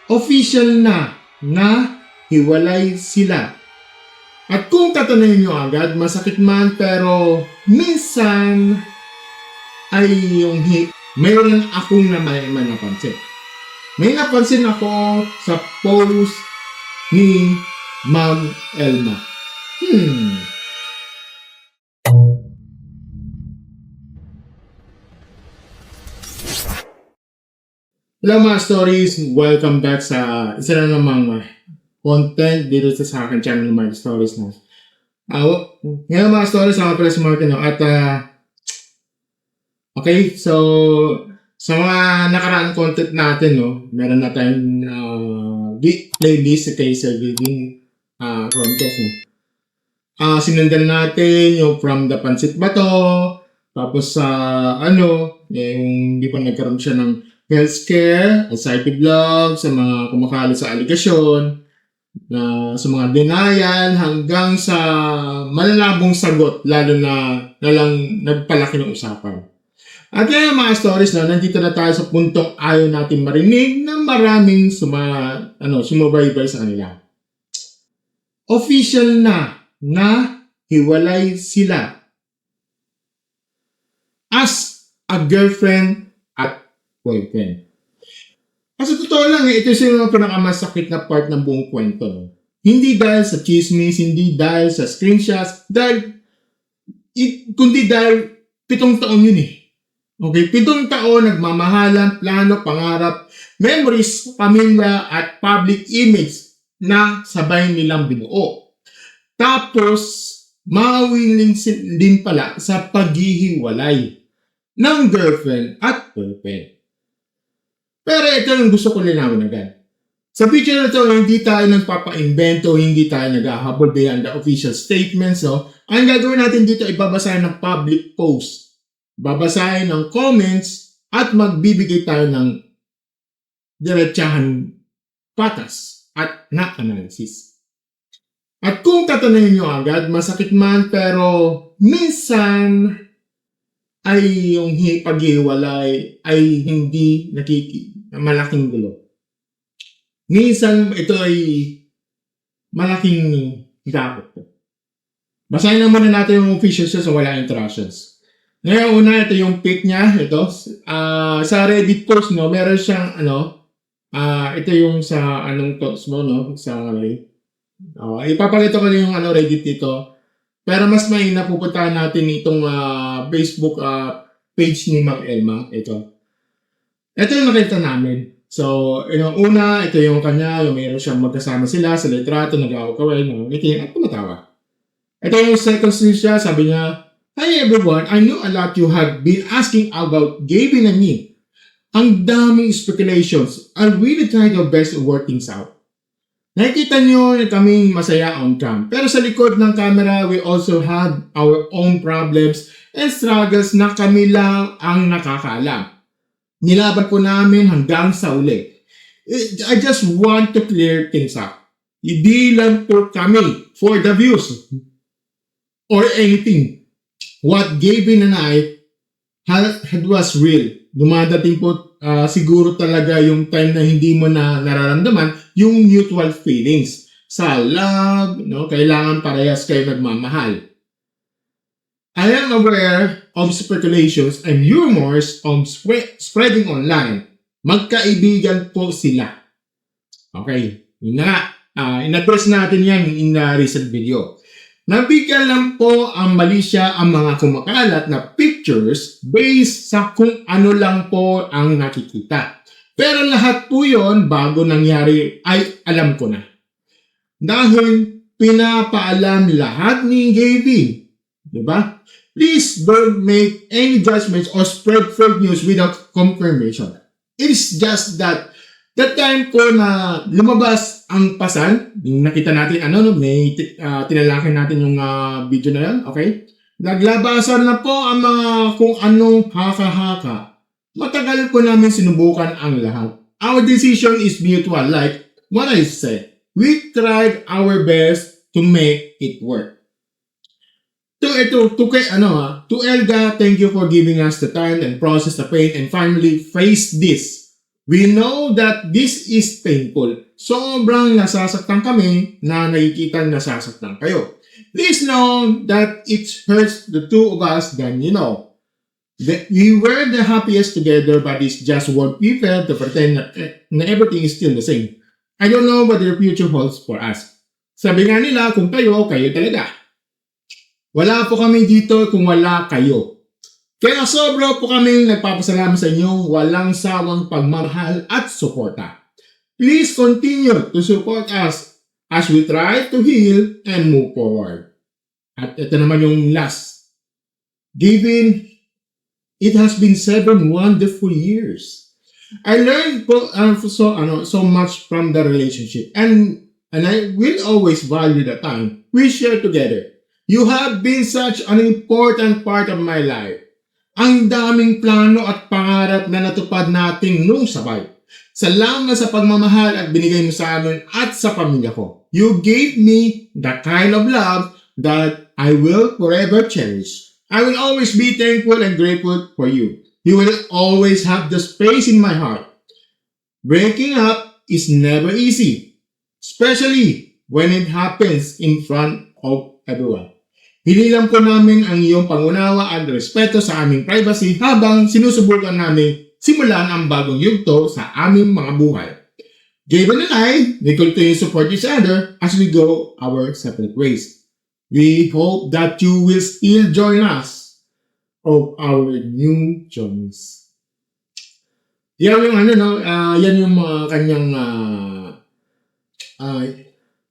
official na hiwalay sila. At kung tatanungin nyo agad, masakit man pero minsan ay mayroon akong napansin. May napansin ako sa post ni Ma'am Elma. Hello mga stories, welcome back sa isa na namang content dito sa akin channel mga stories na. Ngayon mga stories, ako pala si Martin. At okay, so sa mga nakaraang content natin, meron na tayong playlist kay Sir Giving contest. Sinundan natin yung From the Pansit Bato, tapos yung hindi pa nagkaroon siya ng healthcare, SIP vlog, sa mga kumakalo sa aligasyon, sa mga denial, hanggang sa malalabong sagot, lalo na lang nagpalaki ng usapan. At yan mga stories nandito na tayo sa puntong ayaw natin marinig na maraming sumubaybay sa kanila. Official na hiwalay sila as a girlfriend at boyfriend. Kasi totoo lang, ito yung pinakamasakit na part ng buong kwento. Hindi dahil sa chismis, hindi dahil sa screenshots, kundi dahil 7 taon yun . Okay, 7 taon nagmamahalan, plano, pangarap, memories, pamilya, at public image na sabay nilang binuo. Tapos, mawilin din pala sa paghihiwalay ng girlfriend at boyfriend. Pero ito yung gusto ko linawin agad. Sa video na ito, hindi tayo nagpapa-invento, hindi tayo nag-ahabol beyond the official statements. Ang gagawin natin dito, ibabasahin ng public post, babasahin ng comments, at magbibigay tayo ng diretsahan patas at na-analysis. At kung tatanungin nyo agad, masakit man pero minsan ay yung paghiwalay ay hindi malaking gulo. Minsan ito ay malaking higapot. Basahin naman natin yung official sa wala interactions. Ngayon una, ito yung pic niya. Ito. Sa Reddit post, meron siyang ito yung sa thoughts mo, sa ipapakita ko na yung Reddit dito. Pero mas may napupuntahan natin itong Facebook page ni Ma'am Elma. Ito yung nakita namin. So, una, ito yung kanya, yung mayroon siyang magkasama sila sa litrato, nag-awag-away, nangiting at tumatawa. Ito yung second siya, sabi niya, "Hi everyone, I know a lot you have been asking about Gavin and me. Ang daming speculations. I'll really try your best to work things out. Nakikita niyo na kaming masaya on cam. Pero sa likod ng camera, we also have our own problems and struggles na kami lang ang nakakaalam. Nilaban po namin hanggang sa uli. I just want to clear things up. Hindi lang po kami for the views or anything. What Gavin and I had was real. Dumadating po siguro talaga yung time na hindi mo na nararamdaman yung mutual feelings. Sa love, kailangan parehas kayo nagmamahal. I am aware of speculations and rumors of spreading online. Magkaibigan po sila." Okay, yun na. In-address natin yan in the recent video. Nabigyan lang po ang malisya ang mga kumakalat na pictures based sa kung ano lang po ang nakikita. Pero lahat po yon bago nangyari ay alam ko na. Dahil pinapaalam lahat ni Gavin. Diba? Please don't make any judgments or spread fake news without confirmation. It's just that time po na lumabas ang pasan, nakita natin, may tinalakin natin yung video na yan, okay? Naglabasan na po ang mga kung anong haka-haka. Matagal po namin sinubukan ang lahat. Our decision is mutual, like what I said. We tried our best to make it work. To Elga, thank you for giving us the time and process the pain and finally face this We know that this is painful. Sobrang nasasaktan kami na nakikita nasasaktan kayo. Please know that it hurts the two of us then we were the happiest together, but it's just what we felt to pretend na everything is still the same. I don't know what the future holds for us. Sabi nga nila, kung kayo talaga. Wala po kami dito kung wala kayo. Kaya sobra po kami nagpapasalamat sa inyong walang sawang pagmamahal at suporta. Please continue to support us as we try to heal and move forward. At ito naman yung last. Given it has been 7 wonderful years. I learned so much from the relationship and I will always value the time we share together. You have been such an important part of my life. Ang daming plano at pangarap na natupad natin nung sabay. Salamat sa pagmamahal at binigay mo sa amin at sa pamilya ko. You gave me the kind of love that I will forever cherish. I will always be thankful and grateful for you. You will always have the space in my heart. Breaking up is never easy, especially when it happens in front of everyone. Hinilang po namin ang iyong pangunawa at respeto sa aming privacy habang sinusubukan namin simulan ang bagong yugto sa aming mga buhay. Gavin and I, we continue to support each other as we go our separate ways. We hope that you will still join us of our new journeys. Yan yung yan yung mga kanyang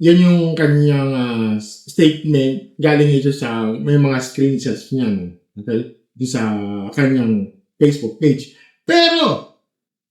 yan yung kanyang statement galing ito sa may mga screenshots niyan, okay? Di sa kanyang Facebook page. Pero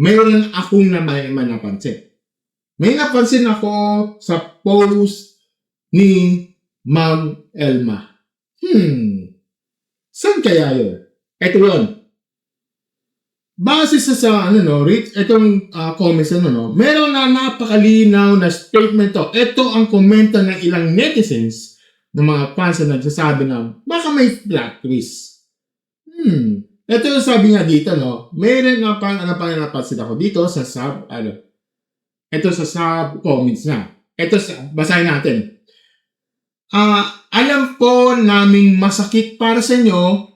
mayroon akong napansin. May napansin ako sa post ni Ma'am Elma. Saan kaya yun? Ito yun. Base sa itong comments meron na napakalinaw na statement to. Ito ang komento ng ilang netizens ng mga fans na nagsasabi na baka may plot twist. Ito yung sabi nga dito, meron nga pang napansin ako dito sa ito sa sub comments na. Ito basahin natin. Alam po naming masakit para sa inyo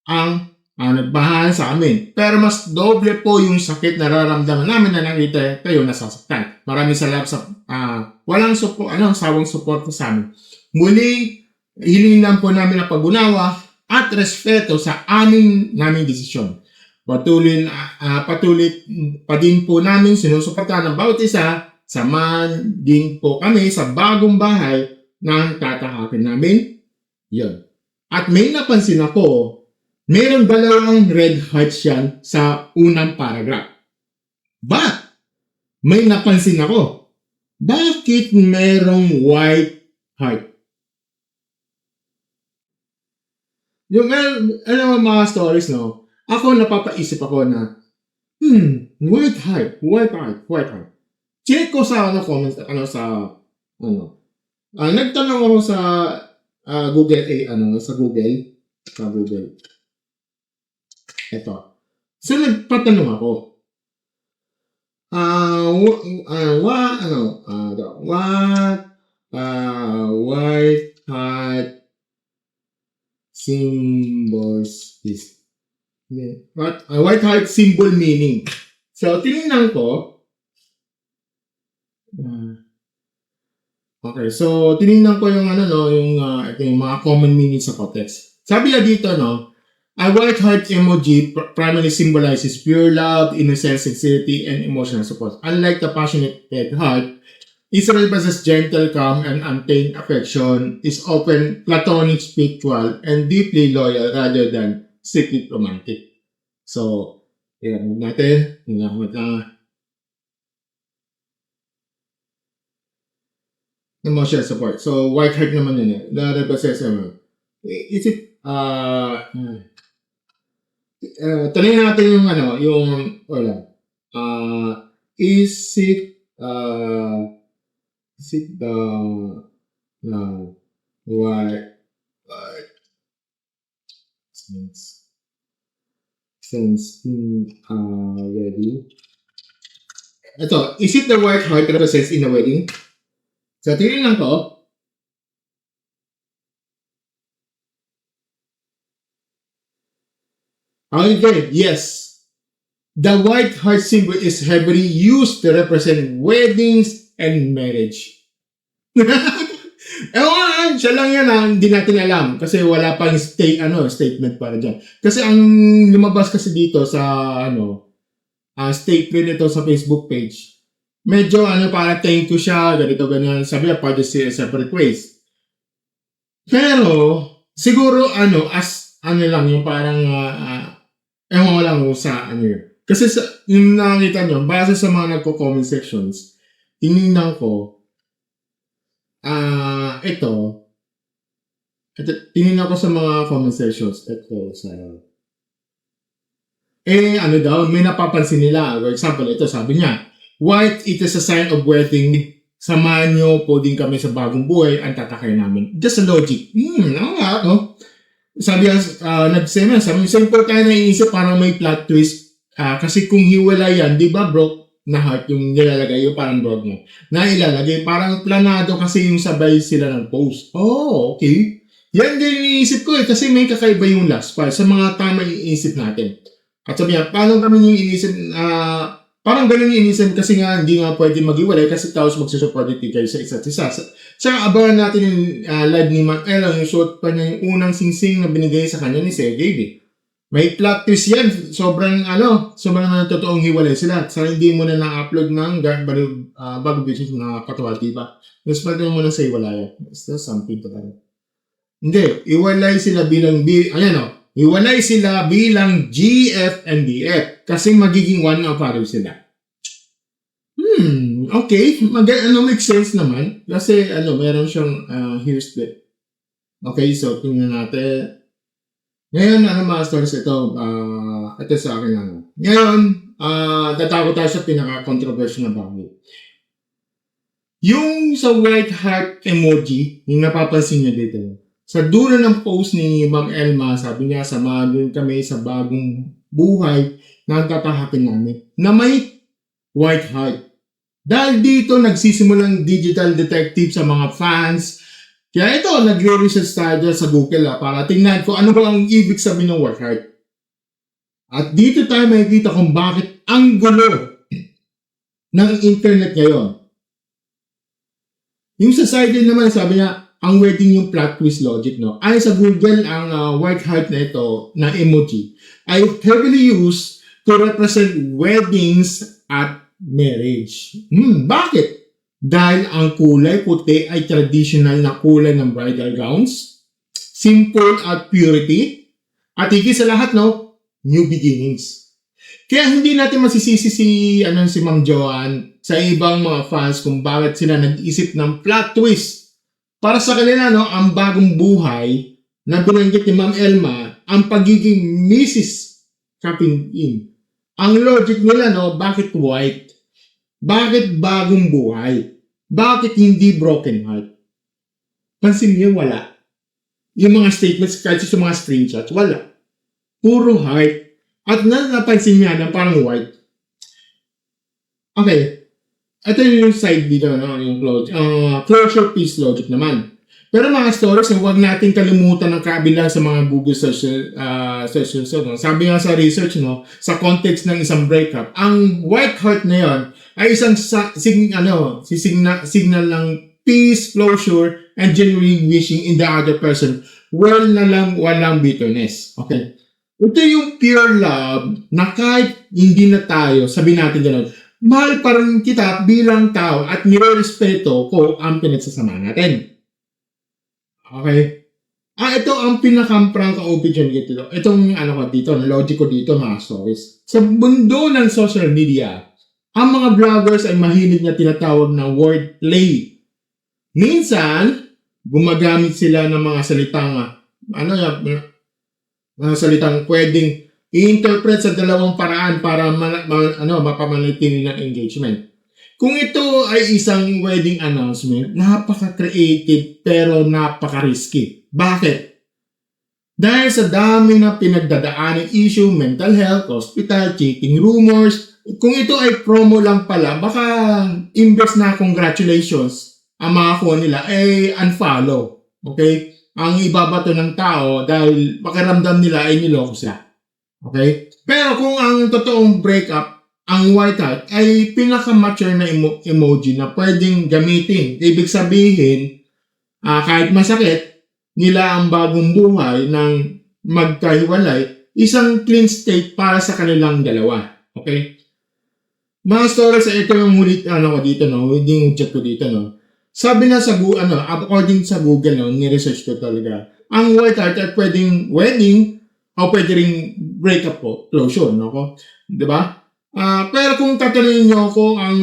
ang nagbahan sa amin. Pero mas doble po yung sakit na nararamdaman namin na nakita kayo nasasaktan. Maraming salamat sa walang sawang support sa amin. Muli, hilingan po namin ang pag-unawa at respeto sa naming desisyon. Patuloy pa din po namin sinusuportahan ng bawat isa. Samahan din po kami sa bagong bahay na tatahakin namin. Yun. At may napansin ako, meron dalawang red hearts yan sa unang paragraph. But, may napansin ako, bakit merong white heart? Yung, mga stories, ako napapaisip ako na, white heart. Check ko sa comments, nagtanong ako sa Google. Ito. So, nagpatanong ako. White heart symbols is. What? White heart symbol meaning. So, tinignan ko. Okay, so tinignan ko yung yung mga common meanings sa context. Sabi niya dito, a white heart emoji primarily symbolizes pure love, innocence, sincerity, and emotional support. Unlike the passionate red heart, it represents gentle, calm, and untamed affection, is often platonic, spiritual, and deeply loyal rather than strictly romantic. So, yan natin. Emotional support. So, white heart naman yun that represents is it tanongin natin is it the white since ready Ito, is it the white heart represents in a wedding? So, tingnan ko. Okay, yes. The white heart symbol is heavily used to represent weddings and marriage. Ewan, siya lang yan hindi natin alam kasi wala pang statement para dyan. Kasi ang lumabas kasi dito sa statement ito sa Facebook page, medyo para thank you siya, ganito ganyan, sabi niya para separate ways. Pero siguro lang yung parang ewan lang sa yun. Kasi yung nakakita nyo, base sa mga nagko-comment sections, tinignan ko, tinignan ko sa mga comment sections, may napapansin nila. For example, ito, sabi niya, white, it is a sign of wedding. Samahan nyo po din kami sa bagong buhay, ang tatakay namin. Just a logic. Sabi niya, simple tayo naiisip parang may plot twist. Kasi kung hiwala yan, di ba broke na heart yung nilalagay, yung parang broke mo, na ilalagay, parang planado kasi yung sabay sila ng post. Oh, okay. Yan din iniisip ko kasi may kakaiba yung last part sa mga tama iisip natin. At sabi niya, paano kami yung inisip, parang ganun yung inisip kasi nga hindi nga pwede mag-iwalay kasi tapos magsusupport kayo sa isa't isa. Saka abangan natin yung live ni Mang Ella, yung short pa niya yung unang singsing na binigay sa kanya ni Sergey. May plot twist yan. Sobrang totoong hiwalay sila. Sana hindi mo na na-upload ng bago business na katuwal, diba? Mas pwede mo na sa hiwalayan. Is there something to that? Hindi. Hiwalay sila bilang hiwalay sila bilang GF and DF. Kasi magiging one na pareho sila. Okay. Make sense naman. Kasi meron siyang here's the. Okay, so tingnan natin. Ngayon, mga stories ito? Ito sa akin lang. Ngayon, tatakot tayo sa pinaka-controversial na bagay. Yung sa white heart emoji, yung napapansin niyo dito, sa dulo ng post ni Ma'am Elma, sabi niya, samahan din kami sa bagong buhay na tatahakin namin, na may white heart. Dahil dito, nagsisimulang digital detective sa mga fans. Kaya ito, nagre-research tayo sa Google para tingnan ko ano ba ang ibig sabihin ng white heart. At dito tayo makikita kung bakit ang gulo ng internet ngayon. Yung sa side naman, sabi niya, ang wedding yung plot twist logic, no? Ay sa Google, ang white heart na ito, na emoji, ay heavily used to represent weddings at marriage. Bakit? Dahil ang kulay puti ay traditional na kulay ng bridal gowns, simple at purity, at higit sa lahat, new beginnings. Kaya hindi natin masisisi si Ma'am Joanne sa ibang mga fans kung bakit sila nag-isip ng plot twist. Para sa kanila, ang bagong buhay na binanggit ni Ma'am Elma, ang pagiging Mrs. Kapingin. Ang logic nila, bakit white? Bakit bagong buhay? Bakit hindi broken heart? Pansin niyo, wala. Yung mga statements, kahit sa mga screenshots, wala. Puro heart. At napansin niya na parang white. Okay. Ito yung side dito, yung closure piece logic naman. Pero mga stories, huwag natin kalimutan ang kabilang sa mga Google search. Sabi nga sa research, sa context ng isang breakup, ang white heart na yon ay isang signal ng peace, closure, and genuine wishing in the other person. Walang bitterness. Okay. Ito yung pure love na kahit hindi na tayo, sabihin natin gano'n, mahal pa rin kita bilang tao at nire-respeto ko ang pinagsasama natin. Okay? Ito ang pinaka-prang ka-opinion dito. Itong dito, logic ko dito, mga stories. Sa mundo ng social media, ang mga vloggers ay mahilig na tinatawag na wordplay. Minsan, gumagamit sila ng mga salitang, salitang pwedeng i-interpret sa dalawang paraan para mapamanatili ng engagement. Kung ito ay isang wedding announcement, napaka-creative pero napaka-risky. Bakit? Dahil sa dami na pinagdadaaning issue, mental health, hospital, cheating rumors, kung ito ay promo lang pala, baka imbes na congratulations ang makakuha nila ay unfollow. Okay? Ang ibabato ng tao dahil pakiramdam nila ay niloko sila. Okay? Pero kung ang totoong breakup, ang white heart ay pinaka-mature na emoji na pwedeng gamitin. Ibig sabihin, kahit masakit, nila ang bagong buhay ng magkahiwalay, isang clean state para sa kanilang dalawa. Okay? Mga stories, ito yung ulit, ko dito, no? Yung check ko dito, no? Sabi na sa according sa Google, no? Ni-research ko talaga. Ang white heart ay pwedeng wedding o pwede ring breakup po, closure, no? Diba? Pero kung tatanungin nyo ako, ang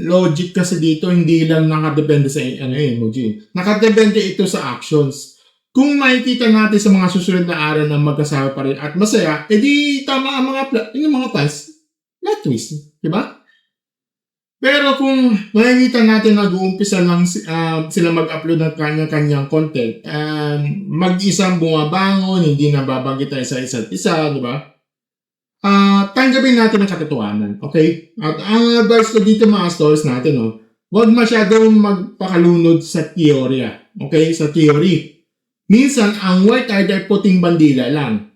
logic kasi dito, hindi lang nakadepende sa emoji. Nakadepende ito sa actions. Kung makikita natin sa mga susunod na araw na magkasama pa rin at masaya, edi tama ang mga plans. Plot twist. Diba? Pero kung makikita natin nag-uumpisa lang sila mag-upload ng kanya-kanyang content, mag-isang bumabangon, hindi nababanggit tayo sa isa't isa, diba? Tanggapin natin ang katotohanan, okay? At ang advice ko dito mga stories natin, huwag masyadong magpakalunod sa teorya, okay? Sa theory. Minsan, ang white heart ay puting bandila lang.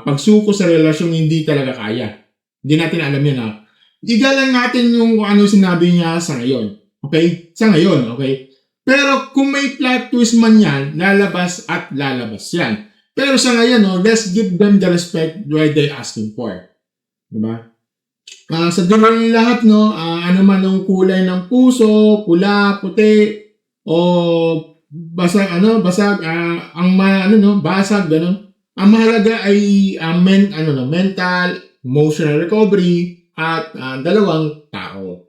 Pagsuko sa relasyong hindi talaga kaya. Hindi natin alam yan, Igalang natin yung ano sinabi niya sa ngayon, okay? Sa ngayon, okay? Pero kung may plot twist man yan, lalabas at lalabas yan. Pero sa ngayon, let's give them the respect where they're asking for. Diba? Sa dulang lahat, ano man ang kulay ng puso, pula, puti, o basag, basag, gano'n. Ang mahalaga ay mental, emotional recovery, at dalawang tao.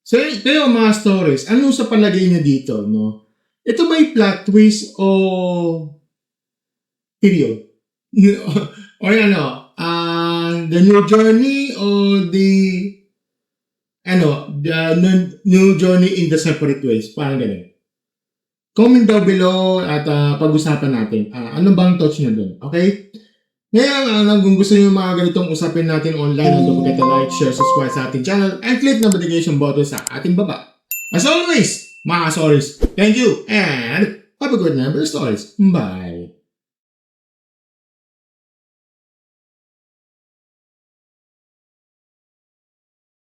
So, ito yung mga stories. Ano sa palagay niya dito, Ito ba'y plot twist o period? Or the new journey or the new journey in the separate ways? Parang ganun. Comment down below at pag-usapan natin. Ano bang thoughts niyo doon? Okay? Ngayon, kung gusto niyo mga ganitong usapin natin online, don't forget to like, share, subscribe sa ating channel, and click the notification button sa ating baba. As always, mga stories, thank you, and have a good night, stories. Bye!